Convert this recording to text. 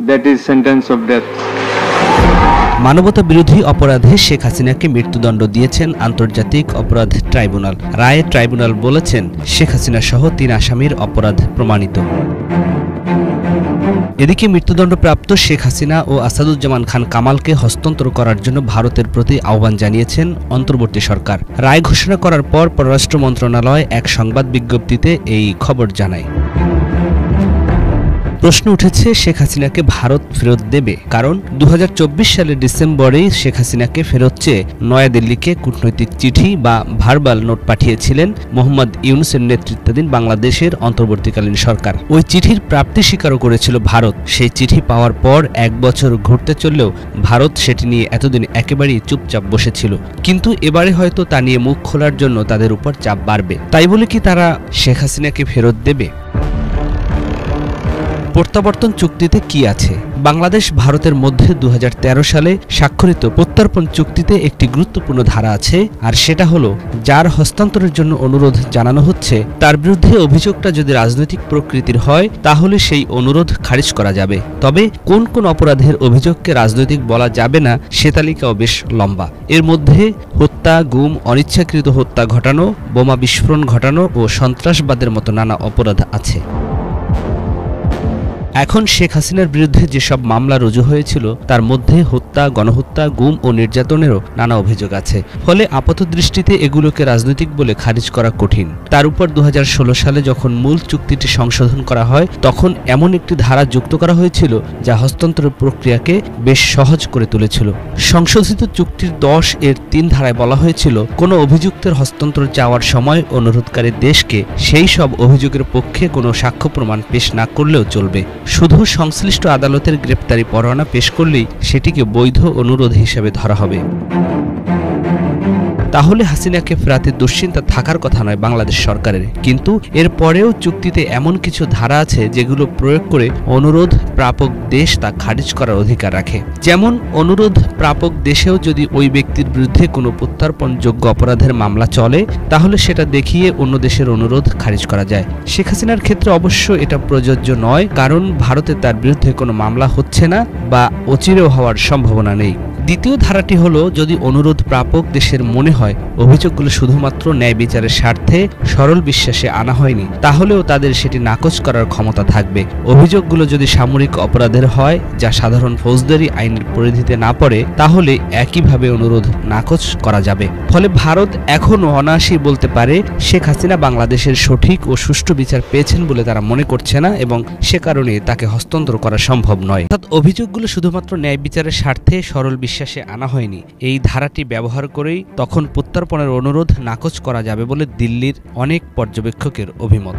that is sentence of death. মানবতা বিরোধী অপরাধে শেখ হাসিনাকে মৃত্যুদণ্ড দিয়েছেন আন্তর্জাতিক অপরাধ ট্রাইব্যুনাল। রায়ে ট্রাইব্যুনাল বলেছেন, শেখ হাসিনা সহ ৩ আসামির অপরাধ প্রমাণিত। এদিকে মৃত্যুদণ্ডপ্রাপ্ত শেখ হাসিনা ও আসাদুজ্জামান খান কামালকে হস্তান্তর করার জন্য ভারতের প্রতি আহ্বান জানিয়েছেন অন্তর্বর্তী সরকার। রায় ঘোষণা করার পর পররাষ্ট্র মন্ত্রণালয় এক সংবাদ বিজ্ঞপ্তিতে এই খবর জানায়। প্রশ্ন উঠেছে, শেখ হাসিনাকে ভারত ফেরত দেবে? কারণ ২০২৪ সালের ডিসেম্বরেই শেখ হাসিনাকে ফেরত চেয়ে নয়াদিল্লিকে কূটনৈতিক চিঠি বা ভার্বাল নোট পাঠিয়েছিলেন মোহাম্মদ ইউনূসের নেতৃত্বাধীন বাংলাদেশের অন্তর্বর্তীকালীন সরকার। ওই চিঠির প্রাপ্তি স্বীকারও করেছিল ভারত। সেই চিঠি পাওয়ার পর ১ বছর ঘুরতে চললেও ভারত সেটি নিয়ে এতদিন একেবারেই চুপচাপ বসেছিল। কিন্তু এবারে হয়তো তা নিয়ে মুখ খোলার জন্য তাদের উপর চাপ বাড়বে। তাই বলে কি তারা শেখ হাসিনাকে ফেরত দেবে? প্রত্যাবর্তন চুক্তিতে কি আছে? বাংলাদেশ ভারতের মধ্যে ২০১৩ সালে স্বাক্ষরিত প্রত্যর্পণ চুক্তিতে একটি গুরুত্বপূর্ণ ধারা আছে, আর সেটা হলো, যার হস্তান্তরের জন্য অনুরোধ জানানো হচ্ছে তার বিরুদ্ধে অভিযোগটা যদি রাজনৈতিক প্রকৃতির হয় তাহলে সেই অনুরোধ খারিজ করা যাবে। তবে কোন কোন অপরাধের অভিযোগকে রাজনৈতিক বলা যাবে না সে তালিকাও বেশ লম্বা। এর মধ্যে হত্যা, গুম, অনিচ্ছাকৃত হত্যা ঘটানো, বোমা বিস্ফোরণ ঘটানো ও সন্ত্রাসবাদের মতো নানা অপরাধ আছে। এখন শেখ হাসিনার বিরুদ্ধে যেসব মামলা রুজু হয়েছিল তার মধ্যে হত্যা, গণহত্যা, গুম ও নির্যাতনেরও নানা অভিযোগ আছে। ফলে আপাতদৃষ্টিতে এগুলোকে রাজনৈতিক বলে খারিজ করা কঠিন। তার উপর ২০১৬ সালে যখন মূল চুক্তিটি সংশোধন করা হয় তখন এমন একটি ধারা যুক্ত করা হয়েছিল যা হস্তান্তরের প্রক্রিয়াকে বেশ সহজ করে তুলেছিল। সংশোধিত চুক্তির ১০-৩ ধারায় বলা হয়েছিল, কোনো অভিযুক্তের হস্তান্তর চাওয়ার সময় অনুরোধকারী দেশকে সেই সব অভিযোগের পক্ষে কোনো সাক্ষ্য প্রমাণ পেশ না করলেও চলবে। শুধু সংশ্লিষ্ট আদালতের গ্রেপ্তারি পরোয়ানা পেশ করলেই সেটিকে বৈধ অনুরোধ হিসেবে ধরা হবে। তাহলে হাসিনাকে ফেরাতে দুশ্চিন্তা থাকার কথা নয় বাংলাদেশ সরকারের। কিন্তু এর পরেও চুক্তিতে এমন কিছু ধারা আছে যেগুলো প্রয়োগ করে অনুরোধ প্রাপক দেশ তা খারিজ করার অধিকার রাখে। যেমন, অনুরোধ প্রাপক দেশেও যদি ওই ব্যক্তির বিরুদ্ধে কোনো প্রত্যর্পণযোগ্য অপরাধের মামলা চলে তাহলে সেটা দেখিয়ে অন্য দেশের অনুরোধ খারিজ করা যায়। শেখ হাসিনার ক্ষেত্রে অবশ্য এটা প্রযোজ্য নয়, কারণ ভারতে তার বিরুদ্ধে কোনো মামলা হচ্ছে না বা অচিরেও হওয়ার সম্ভাবনা নেই। দ্বিতীয় ধারাটি হলো, যদি অনুরোধ প্রাপক দেশের মনে হয় অভিযোগগুলো শুধুমাত্র ন্যায় বিচারের স্বার্থে সরল বিশ্বাসে আনা হয়নি, তাহলেও তাদের সেটি নাকচ করার ক্ষমতা থাকবে। অভিযোগগুলো যদি সামরিক অপরাধের হয় যা সাধারণ ফৌজদারি আইনের পরিধিতে না পড়ে তাহলে একইভাবে অনুরোধ নাকচ করা যাবে। ফলে ভারত এখনও অনায়াসেই বলতে পারে শেখ হাসিনা বাংলাদেশের সঠিক ও সুষ্ঠু বিচার পেয়েছেন বলে তারা মনে করছে না এবং সে কারণে তাকে হস্তান্তর করা সম্ভব নয়। অর্থাৎ অভিযোগগুলো শুধুমাত্র ন্যায় বিচারের স্বার্থে সরল বিশ্বাসে আনা হয়নি, এই ধারাটি ব্যবহার করেই তখন প্রত্যর্পণের অনুরোধ নাকচ করা যাবে বলে দিল্লির অনেক পর্যবেক্ষকের অভিমত।